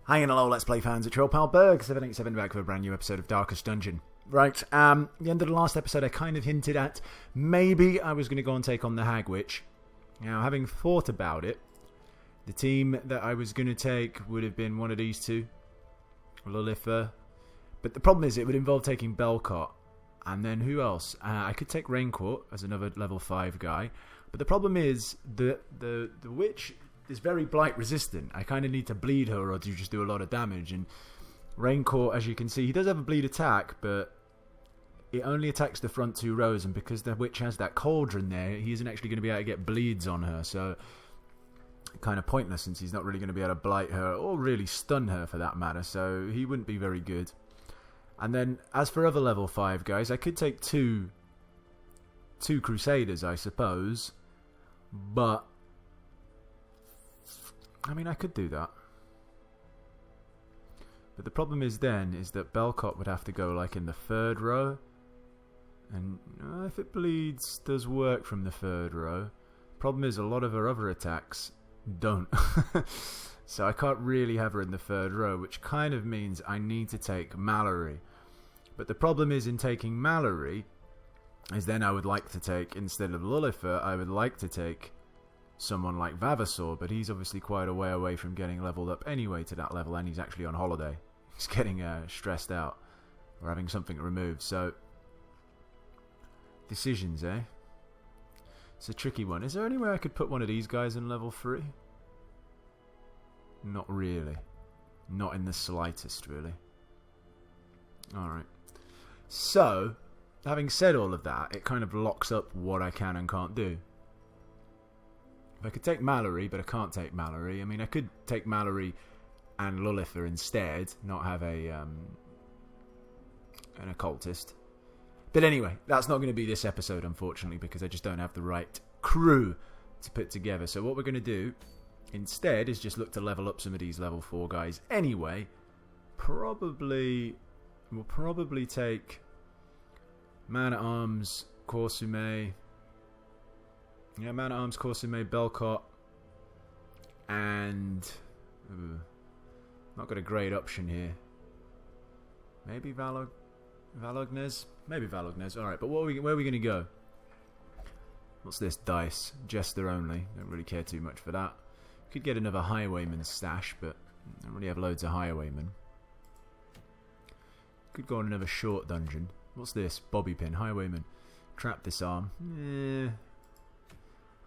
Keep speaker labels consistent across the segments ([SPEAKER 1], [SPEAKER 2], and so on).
[SPEAKER 1] Hanging hello, Let's Play fans, it's your pal Berg787 back with a brand new episode of Darkest Dungeon. Right, the end of the last episode I kind of hinted at maybe I was going to go and take on the Hag Witch. Now, having thought about it, the team that I was going to take would have been one of these two, Lilitha. But the problem is it would involve taking Belcott. And then who else? I could take Raincourt as another level 5 guy. But the problem is the witch is very blight resistant. I kind of need to bleed her or to just do a lot of damage. And Raincourt, as you can see, he does have a bleed attack, but it only attacks the front 2 rows. And because the witch has that cauldron there, he isn't actually going to be able to get bleeds on her. So kind of pointless since he's not really going to be able to blight her or really stun her for that matter. So he wouldn't be very good. And then as for other level 5 guys, I could take two Crusaders, I suppose. But I mean, I could do that. But the problem is then, is that Belcott would have to go like in the 3rd row. And if it bleeds, does work from the 3rd row. Problem is, a lot of her other attacks don't. So I can't really have her in the 3rd row, which kind of means I need to take Mallory. But the problem is in taking Mallory, is then I would like to take, instead of Lilitha, I would like to take someone like Vavasaur, but he's obviously quite a way away from getting leveled up anyway to that level, and he's actually on holiday. He's getting stressed out or having something removed. So decisions, eh? It's a tricky one. Is there any way I could put one of these guys in level 3? Not really. Not in the slightest, really. Alright. So, having said all of that, it kind of locks up what I can and can't do. I could take Mallory, but I can't take Mallory. I mean, I could take Mallory and Lilitha instead, not have an occultist. But anyway, that's not going to be this episode, unfortunately, because I just don't have the right crew to put together. So what we're going to do instead is just look to level up some of these level 4 guys. Anyway, we'll probably take Man-at-Arms, Corsume. Yeah, Man-at-Arms, Corsume, Belcott, and not got a great option here. Maybe Valognez? Maybe Valognez. Alright, but where are we going to go? What's this? Dice. Jester only. Don't really care too much for that. Could get another Highwayman stash, but I don't really have loads of Highwaymen. Could go on another short dungeon. What's this? Bobby pin. Highwayman. Trap disarm.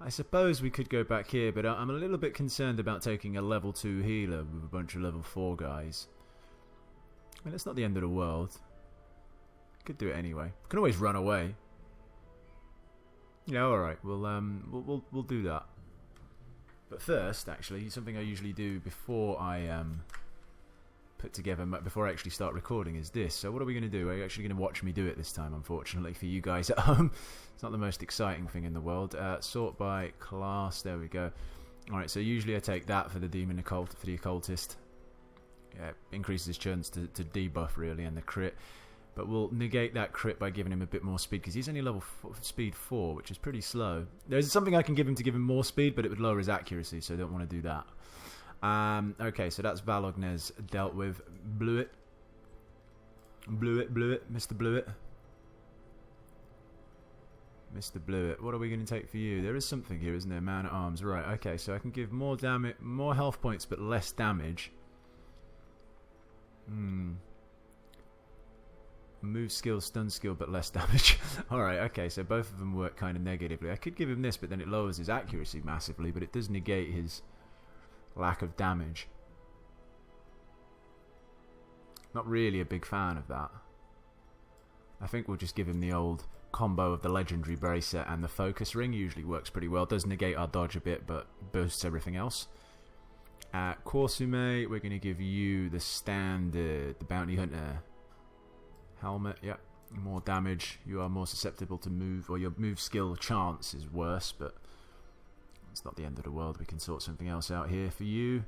[SPEAKER 1] I suppose we could go back here, but I'm a little bit concerned about taking a level 2 healer with a bunch of level 4 guys. I mean, it's not the end of the world. Could do it anyway. Can always run away. Yeah, alright. We'll do that. But first, actually, something I usually do before I before I actually start recording is this. So what are we going to do? Are you actually going to watch me do it this time, unfortunately, for you guys at home? It's not the most exciting thing in the world. Sort by class, there we go. Alright, so usually I take that for the demon occult, for the occultist. Yeah, increases his chance to debuff, really, and the crit. But we'll negate that crit by giving him a bit more speed, because he's only level speed 4, which is pretty slow. There's something I can give him to give him more speed, but it would lower his accuracy, so I don't want to do that. Okay, so that's Valognez dealt with. Bluet, Mr. Bluet. Mr. Bluet, what are we going to take for you? There is something here, isn't there? Man-at-Arms, right, okay, so I can give more damage, more health points, but less damage. Move skill, stun skill, but less damage. Alright, okay, so both of them work kind of negatively. I could give him this, but then it lowers his accuracy massively, but it does negate his lack of damage. Not really a big fan of that. I think we'll just give him the old combo of the legendary bracelet and the focus ring. Usually works pretty well. Does negate our dodge a bit, but boosts everything else. Corsume, we're going to give you the standard, the bounty hunter helmet. Yep, more damage. You are more susceptible to move, or your move skill chance is worse, but it's not the end of the world. We can sort something else out here for you.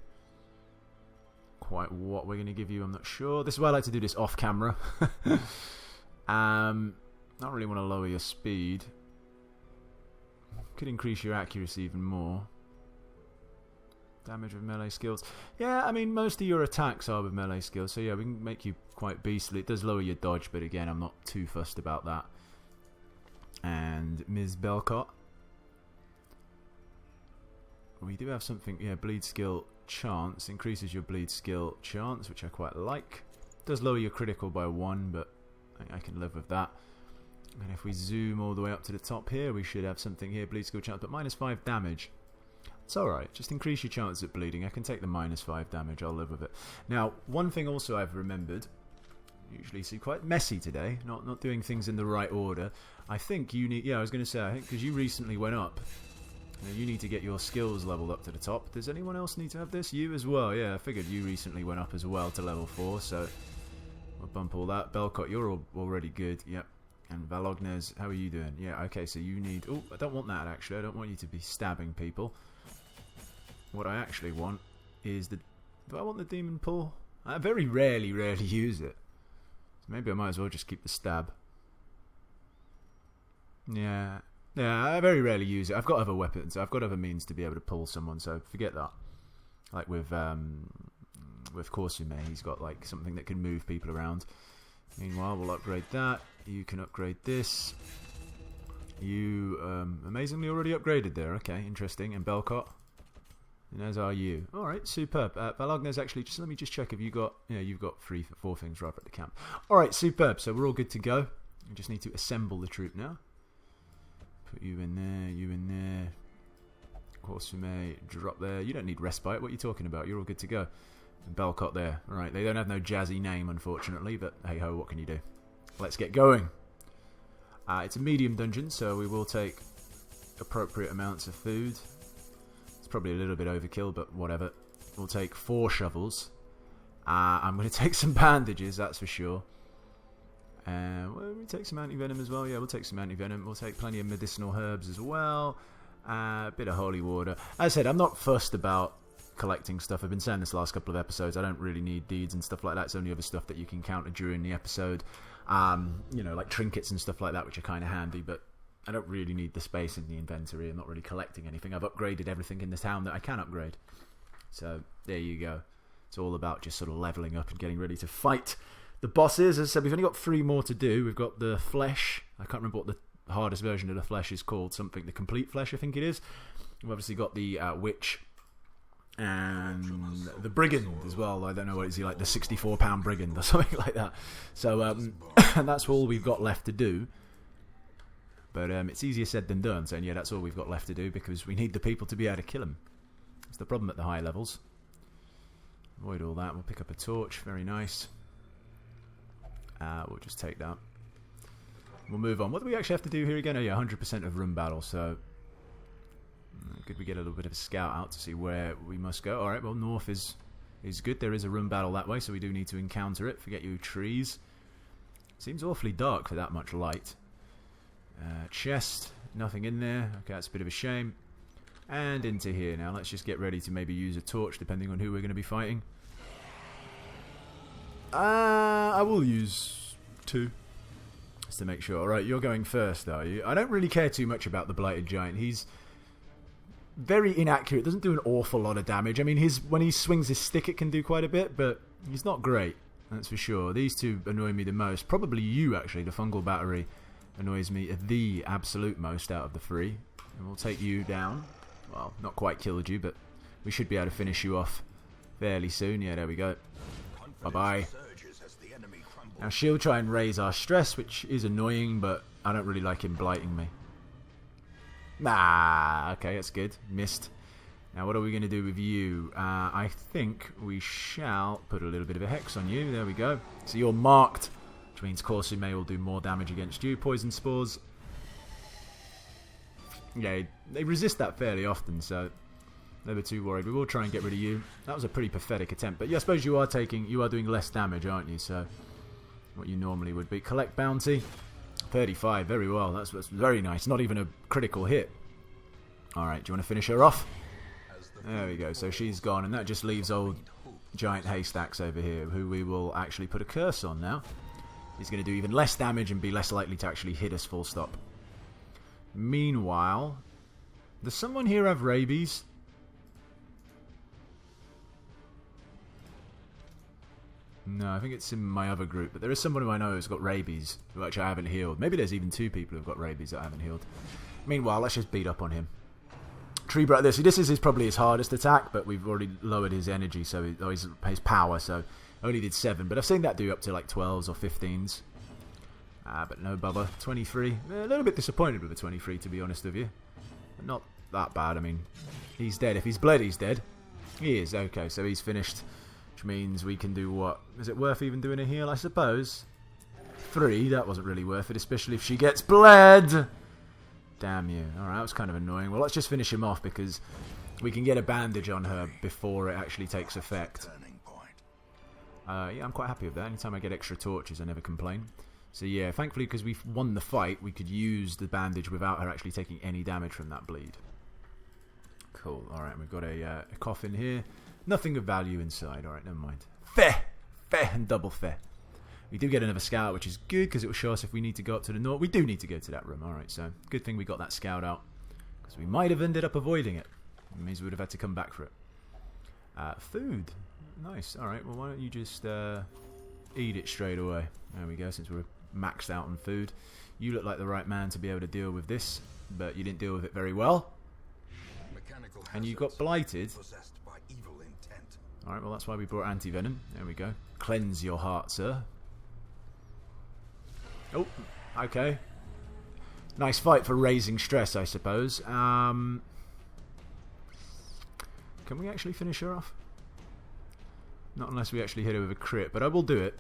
[SPEAKER 1] Quite what we're going to give you, I'm not sure. This is why I like to do this off camera. Not really want to lower your speed. Could increase your accuracy even more. Damage with melee skills. Yeah, I mean, most of your attacks are with melee skills, so yeah, we can make you quite beastly. It does lower your dodge, but again, I'm not too fussed about that. And Ms. Belcott. We do have something, yeah, bleed skill chance. Increases your bleed skill chance, which I quite like. Does lower your critical by 1, but I can live with that. And if we zoom all the way up to the top here, we should have something here, bleed skill chance, but -5 damage. It's alright, just increase your chances at bleeding. I can take the -5 damage, I'll live with it. Now, one thing also I've remembered, usually see quite messy today, not doing things in the right order. I think you need, yeah, I was going to say, I think because you recently went up, you need to get your skills leveled up to the top. Does anyone else need to have this? You as well, yeah, I figured you recently went up as well to level 4, so we'll bump all that. Belcott, you're already good, yep. And Valognes, how are you doing? Yeah, okay, so you need, oh, I don't want that actually, I don't want you to be stabbing people. What I actually want is the, do I want the demon pull? I very rarely use it. So maybe I might as well just keep the stab. Yeah, I very rarely use it. I've got other weapons. I've got other means to be able to pull someone, so forget that. Like with Korsume, he's got like something that can move people around. Meanwhile, we'll upgrade that. You can upgrade this. You amazingly already upgraded there. Okay, interesting. And Belcott. And as are you. Alright, superb. Valognes, actually, just let me just check if you got, yeah, you've got 4 things right at the camp. Alright, superb. So we're all good to go. We just need to assemble the troop now. Put you in there, you in there. Korsume, drop there. You don't need respite. What are you talking about? You're all good to go. And Belcott there. Alright, they don't have no jazzy name, unfortunately, but hey ho, what can you do? Let's get going. It's a medium dungeon, so we will take appropriate amounts of food. Probably a little bit overkill, but whatever. We'll take 4 shovels. I'm going to take some bandages, that's for sure. Will we take some anti-venom as well? Yeah, we'll take some anti-venom. We'll take plenty of medicinal herbs as well. A bit of holy water. As I said, I'm not fussed about collecting stuff. I've been saying this the last couple of episodes. I don't really need deeds and stuff like that. It's only other stuff that you can counter during the episode. You know, like trinkets and stuff like that, which are kind of handy, but I don't really need the space in the inventory. I'm not really collecting anything. I've upgraded everything in this town that I can upgrade. So, there you go. It's all about just sort of leveling up and getting ready to fight the bosses. As I said, we've only got 3 more to do. We've got the flesh. I can't remember what the hardest version of the flesh is called. Something, the complete flesh, I think it is. We've obviously got the witch and the brigand as well. I don't know what is he, like the 64-pound brigand or something like that. So, and that's all we've got left to do. But it's easier said than done, saying, yeah, that's all we've got left to do because we need the people to be able to kill them. It's the problem at the high levels. Avoid all that. We'll pick up a torch. Very nice. We'll just take that. We'll move on. What do we actually have to do here again? Oh, yeah, 100% of room battle, so could we get a little bit of a scout out to see where we must go? Alright, well, north is good. There is a room battle that way, so we do need to encounter it. Forget you trees. Seems awfully dark for that much light. Chest, nothing in there. Okay, that's a bit of a shame. And into here now. Let's just get ready to maybe use a torch depending on who we're going to be fighting. I will use 2 just to make sure. Alright, you're going first, are you? I don't really care too much about the Blighted Giant. He's very inaccurate. Doesn't do an awful lot of damage. I mean, when he swings his stick it can do quite a bit, but he's not great. That's for sure. These 2 annoy me the most. Probably you, actually. The fungal battery annoys me the absolute most out of the 3. And we'll take you down. Well, not quite killed you, but we should be able to finish you off fairly soon. Yeah, there we go. Bye-bye. Now she'll try and raise our stress, which is annoying, but I don't really like him blighting me. Okay, that's good. Missed. Now what are we going to do with you? I think we shall put a little bit of a hex on you. There we go. So you're marked, which means Korsume will do more damage against you. Poison spores. Yeah, they resist that fairly often, so never too worried. We will try and get rid of you. That was a pretty pathetic attempt, but yeah, I suppose you are doing less damage, aren't you? So what you normally would be. Collect bounty. 35, very well. That's very nice. Not even a critical hit. Alright, do you want to finish her off? There we go. So she's gone, and that just leaves old Giant Haystacks over here, who we will actually put a curse on now. He's going to do even less damage and be less likely to actually hit us full stop. Meanwhile, does someone here have rabies? No, I think it's in my other group. But there is someone who I know who's got rabies, which I haven't healed. Maybe there's even 2 people who've got rabies that I haven't healed. Meanwhile, let's just beat up on him. Tree Brother. See, this is probably his hardest attack, but we've already lowered his energy, so his power, so only did 7. But I've seen that do up to like 12s or 15s. But no bother. 23. A little bit disappointed with the 23, to be honest with you. But not that bad. I mean, he's dead. If he's bled, he's dead. He is. Okay, so he's finished. Which means we can do what? Is it worth even doing a heal, I suppose? 3. That wasn't really worth it, especially if she gets bled. Damn you. Alright, that was kind of annoying. Well, let's just finish him off because we can get a bandage on her before it actually takes effect. Yeah, I'm quite happy with that. Anytime I get extra torches, I never complain. So yeah, thankfully, because we've won the fight, we could use the bandage without her actually taking any damage from that bleed. Cool. Alright, we've got a coffin here. Nothing of value inside. Alright, never mind. Fair! Fair and double fair. We do get another scout, which is good, because it will show us if we need to go up to the north. We do need to go to that room. Alright, so good thing we got that scout out. Because we might have ended up avoiding it. It means we would have had to come back for it. Food. Nice. Alright, well, why don't you just eat it straight away. There we go, since we're maxed out on food. You look like the right man to be able to deal with this, but you didn't deal with it very well. And you got blighted. Alright, well, that's why we brought anti-venom. There we go. Cleanse your heart, sir. Oh, okay. Nice fight for raising stress, I suppose. Can we actually finish her off? Not unless we actually hit her with a crit, but I will do it.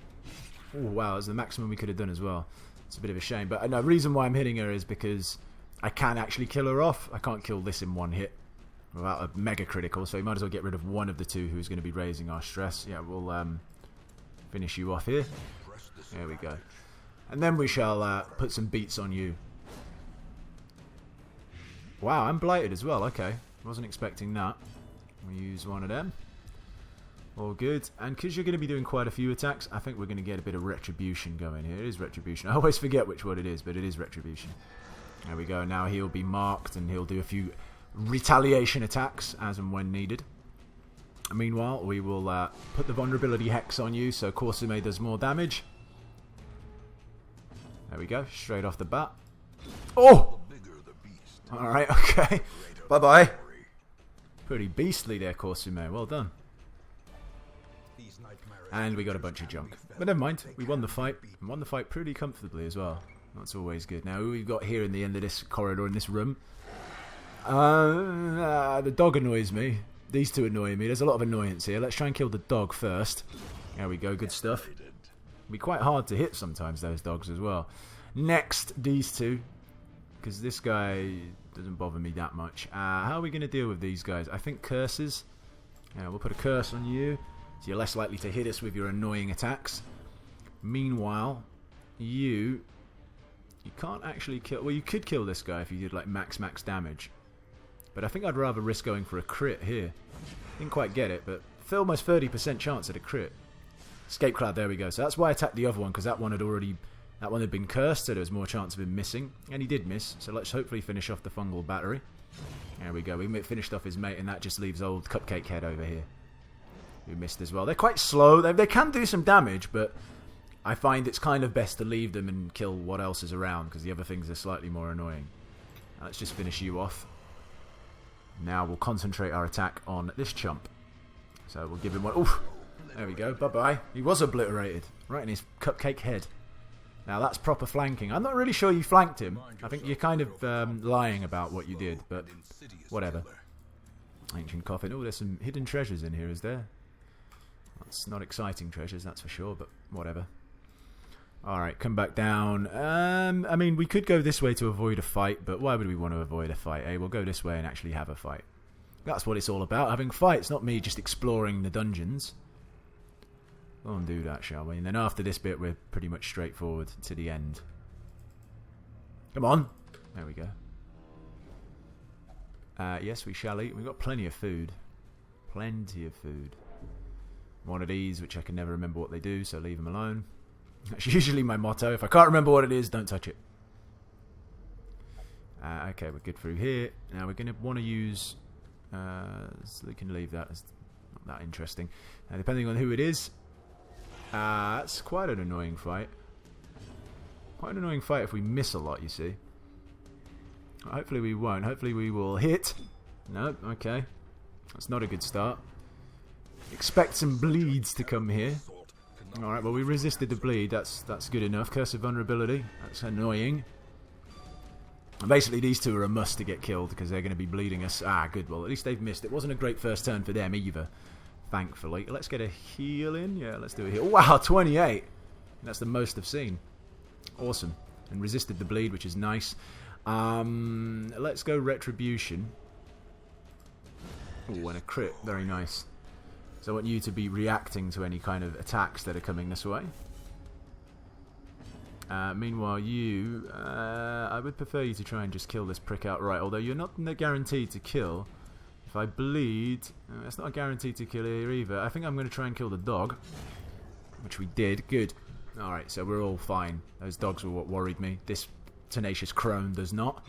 [SPEAKER 1] Oh, wow, that's the maximum we could have done as well. It's a bit of a shame. But no, the reason why I'm hitting her is because I can actually kill her off. I can't kill this in one hit without a mega critical, so we might as well get rid of one of the 2 who's going to be raising our stress. Yeah, we'll finish you off here. There we go. And then we shall put some beats on you. Wow, I'm blighted as well. Okay, wasn't expecting that. We'll use one of them. All good. And because you're going to be doing quite a few attacks, I think we're going to get a bit of retribution going here. It is retribution. I always forget which one it is, but it is retribution. There we go. Now he'll be marked and he'll do a few retaliation attacks as and when needed. Meanwhile, we will put the vulnerability hex on you so Korsume does more damage. There we go. Straight off the bat. Oh! Alright, okay. Bye-bye. Pretty beastly there, Korsume. Well done. And we got a bunch of junk. But never mind. We won the fight. And won the fight pretty comfortably as well. That's always good. Now, who we've got here in the end of this corridor, in this room? The dog annoys me. These 2 annoy me. There's a lot of annoyance here. Let's try and kill the dog first. There we go. Good stuff. It'll be quite hard to hit sometimes, those dogs as well. Next, these 2. Because this guy doesn't bother me that much. How are we going to deal with these guys? I think curses. Yeah, we'll put a curse on you. So you're less likely to hit us with your annoying attacks. Meanwhile, you can't actually kill... Well, you could kill this guy if you did like max damage. But I think I'd rather risk going for a crit here. Didn't quite get it, but almost 30% chance at a crit. Escape Cloud, there we go. So that's why I attacked the other one, because that one had been cursed, so there was more chance of him missing. And he did miss, so let's hopefully finish off the fungal battery. There we go. We finished off his mate, and that just leaves old Cupcake Head over here, who missed as well. They're quite slow. They can do some damage, but I find it's kind of best to leave them and kill what else is around, because the other things are slightly more annoying. Now, let's just finish you off. Now we'll concentrate our attack on this chump. So we'll give him one. Oof! There we go. Bye-bye. He was obliterated. Right in his Cupcake Head. Now that's proper flanking. I'm not really sure you flanked him. I think you're kind of lying about what you did, but whatever. Ancient coffin. Oh, there's some hidden treasures in here, is there? That's not exciting treasures, that's for sure, but whatever. Alright, come back down. I mean, we could go this way to avoid a fight, but why would we want to avoid a fight, eh? We'll go this way and actually have a fight. That's what it's all about, having fights, not me just exploring the dungeons. Go and do that, shall we? And then after this bit, we're pretty much straightforward to the end. Come on! There we go. Yes, we shall eat. We've got plenty of food. Plenty of food. One of these, which I can never remember what they do, so leave them alone. That's usually my motto. If I can't remember what it is, don't touch it. Okay, we're good through here. Now we're going to want to use... so we can leave that as not that interesting. Depending on who it is, That's quite an annoying fight. Quite an annoying fight if we miss a lot, you see. Hopefully we won't. Hopefully we will hit. No, okay. That's not a good start. Expect some bleeds to come here. Alright, well we resisted the bleed. That's good enough. Curse of vulnerability. That's annoying. And basically these two are a must to get killed because they're going to be bleeding us. Ah, good. Well, at least they've missed. It wasn't a great first turn for them either. Thankfully. Let's get a heal in. Yeah, let's do a heal. Wow, 28. That's the most I've seen. Awesome. And resisted the bleed, which is nice. Let's go Retribution. Ooh, and a crit. Very nice. So I want you to be reacting to any kind of attacks that are coming this way. Meanwhile, you... I would prefer you to try and just kill this prick outright. Although you're not guaranteed to kill. If I bleed... it's not a guaranteed to kill here either. I think I'm going to try and kill the dog. Which we did. Good. Alright, so we're all fine. Those dogs were what worried me. This Tenacious Crone does not.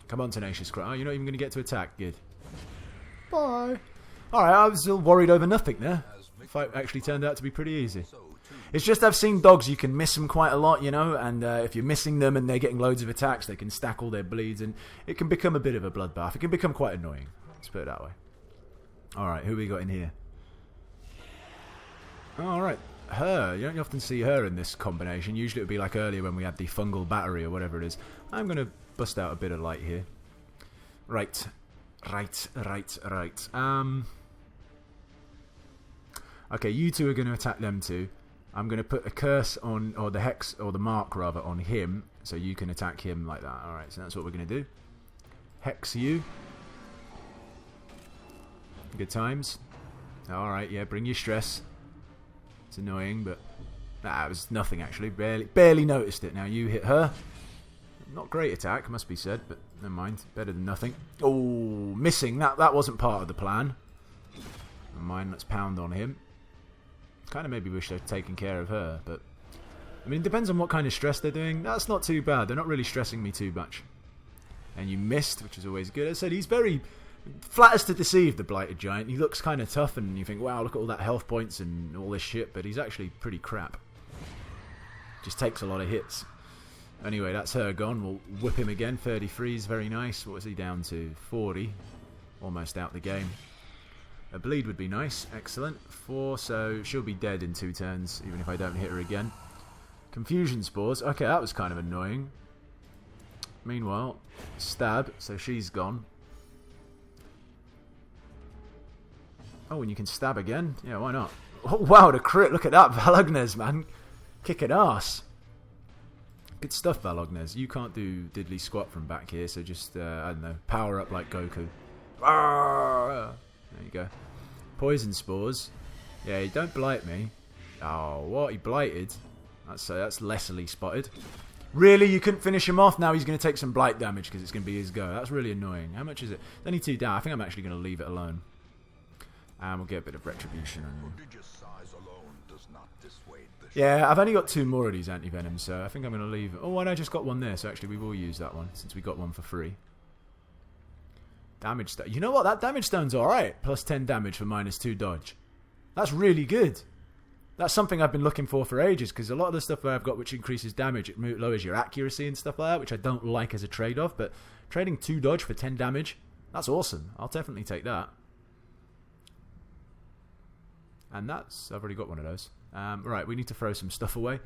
[SPEAKER 1] Come on, Tenacious Crone. Oh, you're not even going to get to attack. Good. Bye. Alright, I was still worried over nothing there. The fight actually turned out to be pretty easy. It's just I've seen dogs, you can miss them quite a lot, you know, and if you're missing them and they're getting loads of attacks, they can stack all their bleeds, and it can become a bit of a bloodbath. It can become quite annoying. Let's put it that way. Alright, who we got in here? Alright, her. You don't often see her in this combination. Usually it would be like earlier when we had the fungal battery or whatever it is. I'm going to bust out a bit of light here. Right. Okay, you two are going to attack them two. I'm going to put a curse on, or the hex, or the mark rather, on him, so you can attack him like that. Alright, so that's what we're going to do. Hex you. Good times. Alright, yeah, bring your stress. It's annoying, but... Nah, it was nothing actually. Barely noticed it. Now you hit her. Not great attack, must be said, but never mind. Better than nothing. Oh, missing. That wasn't part of the plan. Never mind, let's pound on him. Kind of maybe wish they'd taken care of her, but... I mean, it depends on what kind of stress they're doing. That's not too bad. They're not really stressing me too much. And you missed, which is always good. As I said, he's very... Flatters to deceive, the Blighted Giant. He looks kind of tough, and you think, wow, look at all that health points and all this shit, but he's actually pretty crap. Just takes a lot of hits. Anyway, that's her gone. We'll whip him again. 33 is very nice. What was he down to? 40. Almost out the game. A bleed would be nice. Excellent. 4, so she'll be dead in 2 turns, even if I don't hit her again. Confusion Spores. Okay, that was kind of annoying. Meanwhile, stab, so she's gone. Oh, and you can stab again? Yeah, why not? Oh, wow, the crit. Look at that. Valognes, man. Kicking ass. Good stuff, Valognes. You can't do diddly squat from back here, so just, I don't know, power up like Goku. Arrgh! There you go. Poison Spores. Yeah, don't blight me. Oh, what? He blighted? That's Leslie spotted. Really? You couldn't finish him off? Now he's going to take some blight damage because it's going to be his go. That's really annoying. How much is it? Only 2 down. I think I'm actually going to leave it alone. And we'll get a bit of retribution on him. Yeah, I've only got 2 more of these anti-venoms, so I think I'm going to leave it. Oh, and I just got one there, so actually we will use that one, since we got one for free. Damage stone. You know what? That damage stone's alright. Plus 10 damage for minus 2 dodge. That's really good. That's something I've been looking for ages, because a lot of the stuff that I've got which increases damage, it lowers your accuracy and stuff like that, which I don't like as a trade-off, but trading 2 dodge for 10 damage, that's awesome. I'll definitely take that. And that's... I've already got one of those. Right, we need to throw some stuff away.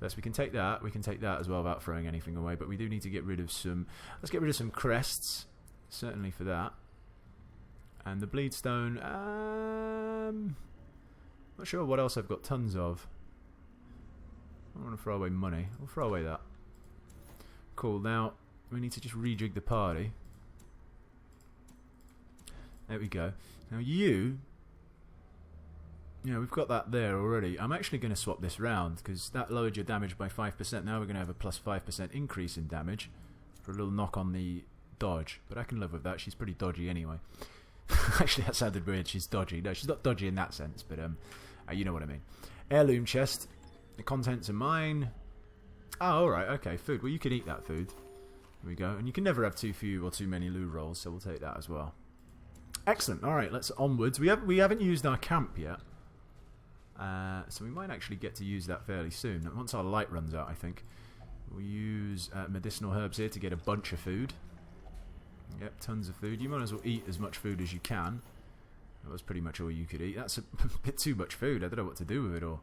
[SPEAKER 1] Yes, we can take that. We can take that as well without throwing anything away, but we do need to get rid of some... Let's get rid of some crests. Certainly for that. And the Bleedstone... not sure what else I've got tons of. I don't want to throw away money. We'll throw away that. Cool, now we need to just rejig the party. There we go. Now you... Yeah, we've got that there already. I'm actually going to swap this round because that lowered your damage by 5%. Now we're going to have a plus 5% increase in damage for a little knock on the dodge. But I can live with that. She's pretty dodgy anyway. Actually, that sounded weird. She's dodgy. No, she's not dodgy in that sense, but you know what I mean. Heirloom chest. The contents are mine. Oh, alright. Okay, food. Well, you can eat that food. There we go. And you can never have too few or too many loo rolls, so we'll take that as well. Excellent. Alright, let's onwards. We haven't used our camp yet. So we might actually get to use that fairly soon. Once our light runs out, I think. We'll use medicinal herbs here to get a bunch of food. Yep, tons of food. You might as well eat as much food as you can. That was pretty much all you could eat. That's a bit too much food. I don't know what to do with it all.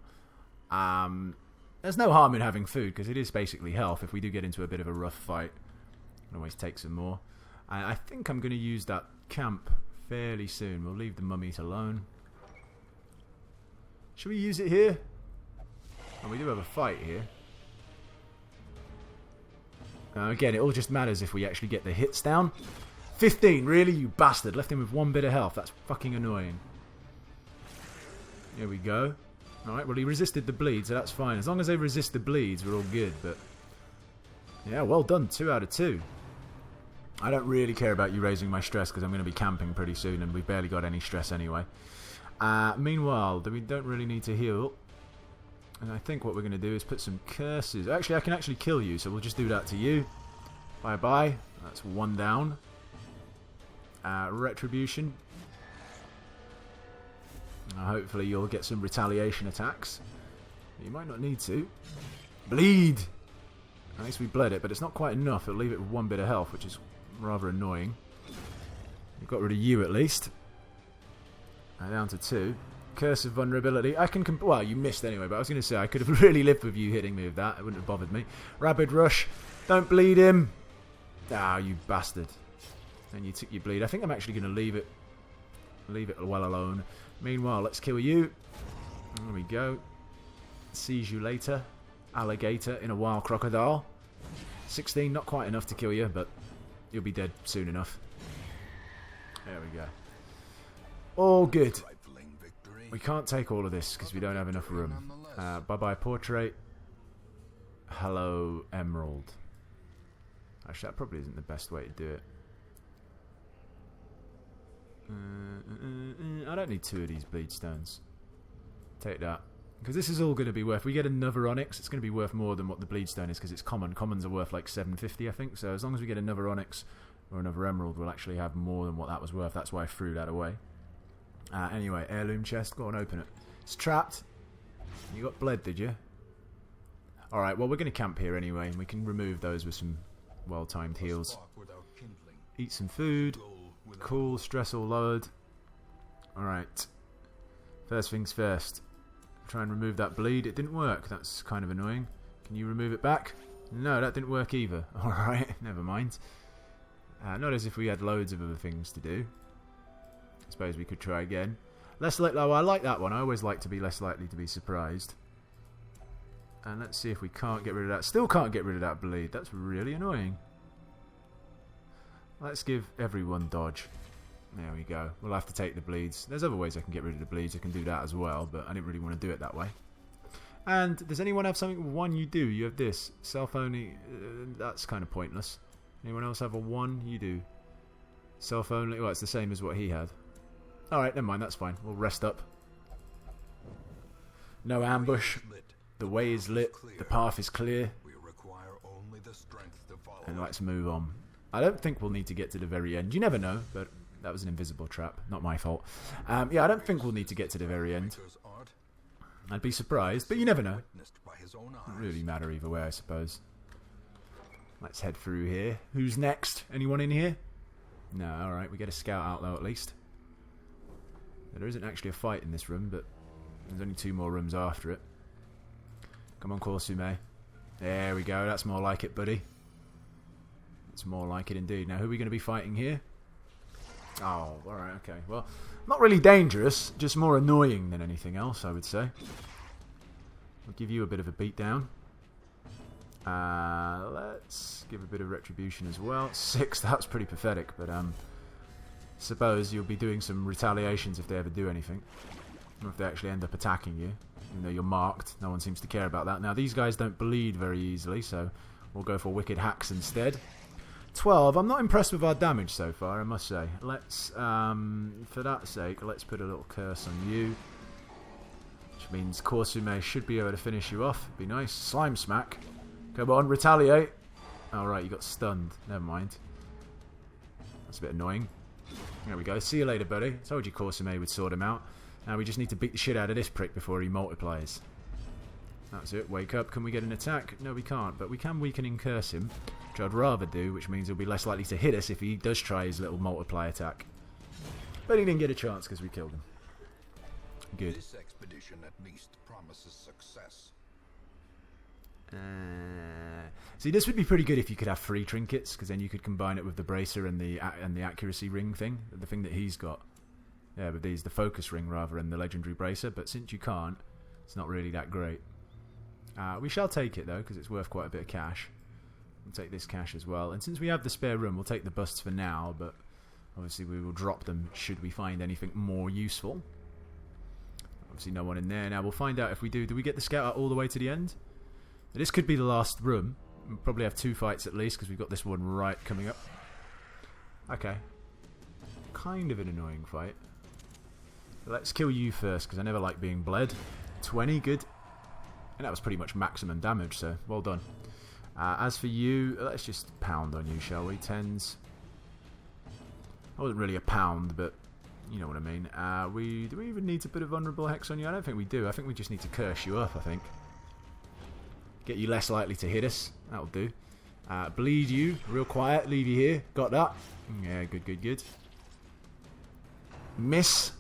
[SPEAKER 1] There's no harm in having food, because it is basically health. If we do get into a bit of a rough fight, we can always take some more. I think I'm going to use that camp fairly soon. We'll leave the mummies alone. Should we use it here? Oh, we do have a fight here. Again, it all just matters if we actually get the hits down. 15, really? You bastard. Left him with 1 bit of health. That's fucking annoying. Here we go. Alright, well he resisted the bleed, so that's fine. As long as they resist the bleeds, we're all good, but... yeah, well done. 2 out of 2. I don't really care about you raising my stress, because I'm going to be camping pretty soon, and we've barely got any stress anyway. Meanwhile, we don't really need to heal. And I think what we're going to do is put some curses. Actually, I can actually kill you, so we'll just do that to you. Bye-bye. That's 1 down. Retribution. Hopefully you'll get some retaliation attacks. You might not need to. Bleed! At least we bled it, but it's not quite enough. It'll leave it with 1 bit of health, which is rather annoying. We've got rid of you at least. Down to 2. Curse of vulnerability. I can... well, you missed anyway, but I was going to say I could have really lived with you hitting me with that. It wouldn't have bothered me. Rapid rush. Don't bleed him. Ah, you bastard. And you took your bleed. I think I'm actually going to leave it well alone. Meanwhile, let's kill you. There we go. Seize you later. Alligator in a wild crocodile. 16, not quite enough to kill you, but you'll be dead soon enough. There we go. All good. We can't take all of this because we don't have enough room. Bye-bye portrait. Hello emerald. Actually, that probably isn't the best way to do it. I don't need 2 of these bleed stones. Take that. Because this is all going to be worth... we get another onyx, it's going to be worth more than what the bleed stone is, because it's common. Commons are worth like 750, I think. So as long as we get another onyx or another emerald, we'll actually have more than what that was worth. That's why I threw that away. Anyway, heirloom chest. Go on, open it. It's trapped. You got bled, did you? Alright, well, we're going to camp here anyway, and we can remove those with some well-timed heals. Eat some food. Cool, stress all lowered. Alright. First things first. Try and remove that bleed. It didn't work. That's kind of annoying. Can you remove it back? No, that didn't work either. Alright, never mind. Not as if we had loads of other things to do. I suppose we could try again. Oh, I like that one. I always like to be less likely to be surprised. And let's see if we can't get rid of that. Still can't get rid of that bleed. That's really annoying. Let's give everyone dodge. There we go. We'll have to take the bleeds. There's other ways I can get rid of the bleeds. I can do that as well, but I didn't really want to do it that way. And does anyone have something? 1, you do. You have this. Self only. That's kind of pointless. Anyone else have a 1? You do. Self only. Well, it's the same as what he had. Alright, never mind. That's fine. We'll rest up. No ambush. The way is lit. The path is clear. And let's move on. I don't think we'll need to get to the very end. You never know, but that was an invisible trap. Not my fault. Yeah, I don't think we'll need to get to the very end. I'd be surprised, but you never know. Doesn't really matter either way, I suppose. Let's head through here. Who's next? Anyone in here? No, alright. We get a scout out, though, at least. There isn't actually a fight in this room, but there's only 2 more rooms after it. Come on, Korsume. There we go. That's more like it, buddy. It's more like it indeed. Now, who are we going to be fighting here? Oh, alright, okay. Well, not really dangerous, just more annoying than anything else, I would say. We'll give you a bit of a beatdown. Let's give a bit of retribution as well. 6, that's pretty pathetic, but suppose you'll be doing some retaliations if they ever do anything. Or if they actually end up attacking you. Even though you're marked, no one seems to care about that. Now, these guys don't bleed very easily, so we'll go for wicked hacks instead. 12. I'm not impressed with our damage so far, I must say. Let's, for that sake, let's put a little curse on you. Which means Korsume should be able to finish you off. Be nice. Slime smack. Come on, retaliate. Alright, you got stunned. Never mind. That's a bit annoying. There we go. See you later, buddy. Told you Korsume would sort him out. Now we just need to beat the shit out of this prick before he multiplies. That's it. Wake up. Can we get an attack? No, we can't. But we can weaken and curse him, which I'd rather do, which means he'll be less likely to hit us if he does try his little multiply attack. But he didn't get a chance because we killed him. Good.
[SPEAKER 2] This expedition at least promises success.
[SPEAKER 1] See, this would be pretty good if you could have 3 trinkets, because then you could combine it with the bracer and the accuracy ring thing, the thing that he's got. Yeah, but these the focus ring rather than the legendary bracer. But since you can't, it's not really that great. We shall take it though, because it's worth quite a bit of cash. We'll take this cash as well, and since we have the spare room, we'll take the busts for now. But obviously, we will drop them should we find anything more useful. Obviously, no one in there. Now we'll find out if we do. Do we get the scout out all the way to the end? This could be the last room. We'll probably have 2 fights at least, because we've got this one right coming up. Okay. Kind of an annoying fight. Let's kill you first, because I never like being bled. 20, good. And that was pretty much maximum damage, so well done. As for you, let's just pound on you, shall we? 10s. I wasn't really a pound, but you know what I mean. Do we even need to put a vulnerable hex on you? I don't think we do. I think we just need to curse you up, I think. Get you less likely to hit us. That'll do. Bleed you. Real quiet. Leave you here. Got that. Yeah, good, good, good. Miss.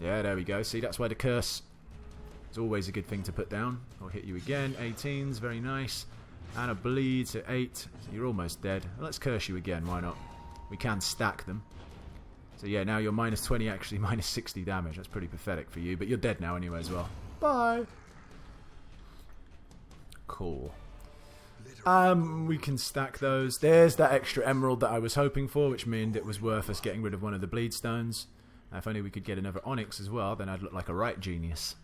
[SPEAKER 1] Yeah, there we go. See, that's why the curse is always a good thing to put down. I'll hit you again. 18s. Very nice. And a bleed to 8. So you're almost dead. Let's curse you again. Why not? We can stack them. So yeah, now you're minus 20, actually minus 60 damage. That's pretty pathetic for you. But you're dead now anyway as well. Bye. Cool. We can stack those. There's that extra emerald that I was hoping for, which meant it was worth us getting rid of one of the bleed stones. If only we could get another onyx as well, then I'd look like a right genius.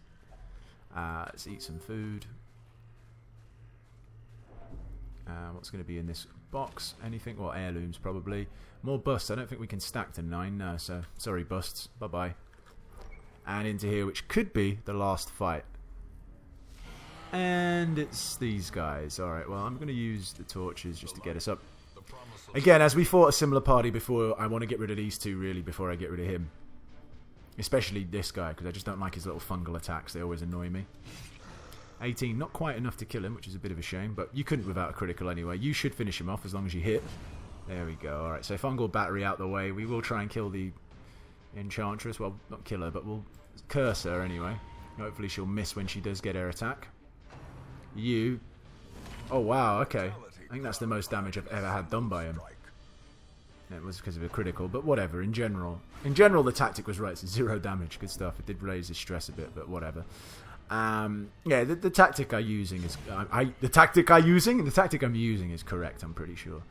[SPEAKER 1] Let's eat some food. What's going to be in this box? Anything? Well, heirlooms probably. More busts. I don't think we can stack to 9. No, so sorry, busts. Bye-bye. And into here, which could be the last fight. And it's these guys. Alright, well, I'm going to use the torches just to get us up. Again, as we fought a similar party before, I want to get rid of these 2, really, before I get rid of him. Especially this guy, because I just don't like his little fungal attacks. They always annoy me. 18, not quite enough to kill him, which is a bit of a shame, but you couldn't without a critical anyway. You should finish him off as long as you hit. There we go. Alright, so fungal battery out the way. We will try and kill the enchantress. Well, not kill her, but we'll curse her anyway. Hopefully she'll miss when she does get her attack. You. Oh, wow, okay. I think that's the most damage I've ever had done by him. It was because of a critical, but whatever, in general. In general, the tactic was right. It's 0 damage. Good stuff. It did raise his stress a bit, but whatever. Yeah, the tactic I'm using is... the tactic I'm using is correct, I'm pretty sure.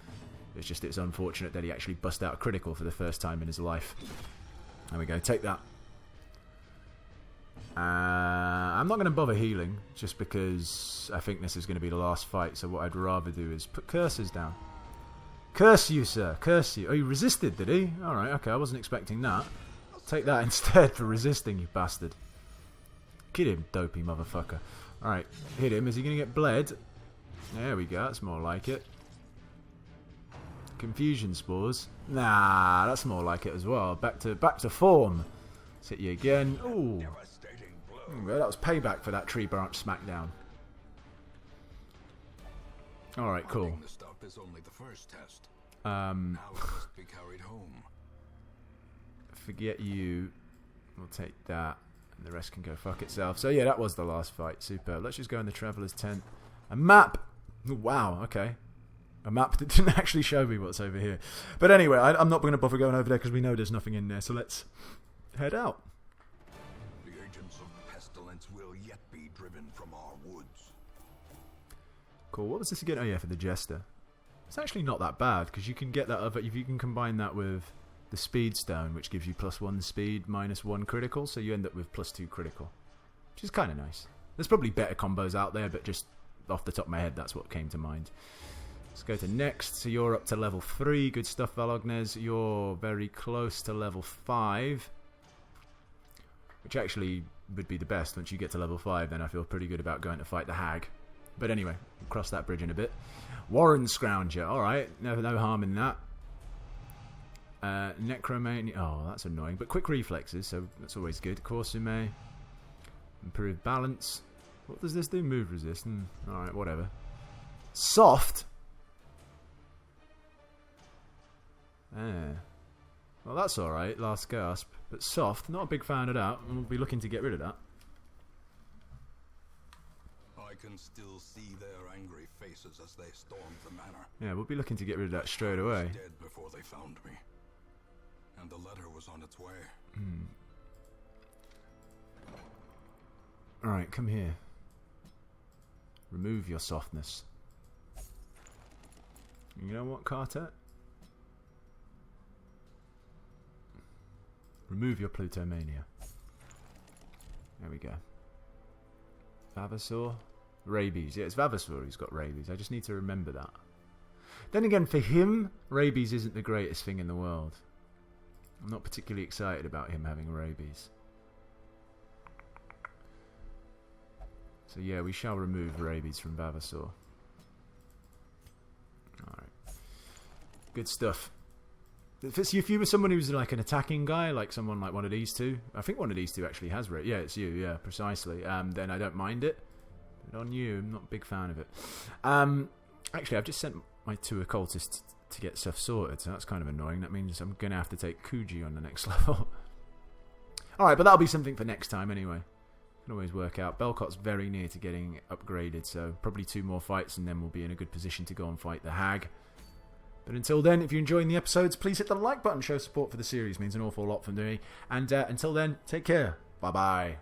[SPEAKER 1] It's unfortunate that he actually bust out a critical for the first time in his life. There we go. Take that. I'm not going to bother healing, just because I think this is going to be the last fight, so what I'd rather do is put curses down. Curse you, sir. Curse you. Oh, he resisted, did he? Alright, okay, I wasn't expecting that. Take that instead for resisting, you bastard. Kill him, dopey motherfucker. Alright, hit him. Is he going to get bled? There we go, that's more like it. Confusion spores. Nah, that's more like it as well. Back to form. Let's hit you again. Ooh. Well, that was payback for that tree branch smackdown. Alright, cool. Forget you. We'll take that. And the rest can go fuck itself. So yeah, that was the last fight. Superb. Let's just go in the Traveller's Tent. A map! Wow, okay. A map that didn't actually show me what's over here. But anyway, I'm not going to bother going over there because we know there's nothing in there. So let's head out.
[SPEAKER 2] The agents of pestilence will yet be driven from our woods.
[SPEAKER 1] Cool. What was this again? Oh yeah, for the Jester. It's actually not that bad because you can get that other. If you can combine that with the Speed Stone, which gives you +1 speed, -1 critical, so you end up with +2 critical, which is kind of nice. There's probably better combos out there, but just off the top of my head, that's what came to mind. Let's go to next. So you're up to level 3. Good stuff, Valognes. You're very close to level 5, which actually would be the best. Once you get to level 5, then I feel pretty good about going to fight the Hag. But anyway, we'll cross that bridge in a bit. Warren Scrounger. Alright, no harm in that. Necromania. Oh, that's annoying. But quick reflexes, so that's always good. Corsume. Improved balance. What does this do? Move resist. Alright, whatever. Soft. Well, that's alright. Last gasp. But soft. Not a big fan of that. We'll be looking to get rid of that.
[SPEAKER 2] I can still see their angry faces as they stormed the manor.
[SPEAKER 1] Yeah, we'll be looking to get rid of that straight away.
[SPEAKER 2] Dead before they found me, and the letter was on its way.
[SPEAKER 1] Alright, come here. Remove your softness. You know what, Carter? Remove your Plutomania. There we go. Vavasaur. Rabies. Yeah, it's Vavasaur who's got rabies. I just need to remember that. Then again, for him, rabies isn't the greatest thing in the world. I'm not particularly excited about him having rabies. So yeah, we shall remove rabies from Vavasaur. Alright. Good stuff. If you were someone who's like an attacking guy, like someone like one of these two, I think one of these two actually has rabies. Yeah, it's you, yeah, precisely. Then I don't mind it. But on you, I'm not a big fan of it. Actually, I've just sent my 2 occultists to get stuff sorted, so that's kind of annoying. That means I'm going to have to take Kuji on the next level. Alright, but that'll be something for next time anyway. Can always work out. Belcot's very near to getting upgraded, so probably 2 more fights and then we'll be in a good position to go and fight the hag. But until then, if you're enjoying the episodes, please hit the like button. Show support for the series. It means an awful lot for me. And until then, take care. Bye-bye.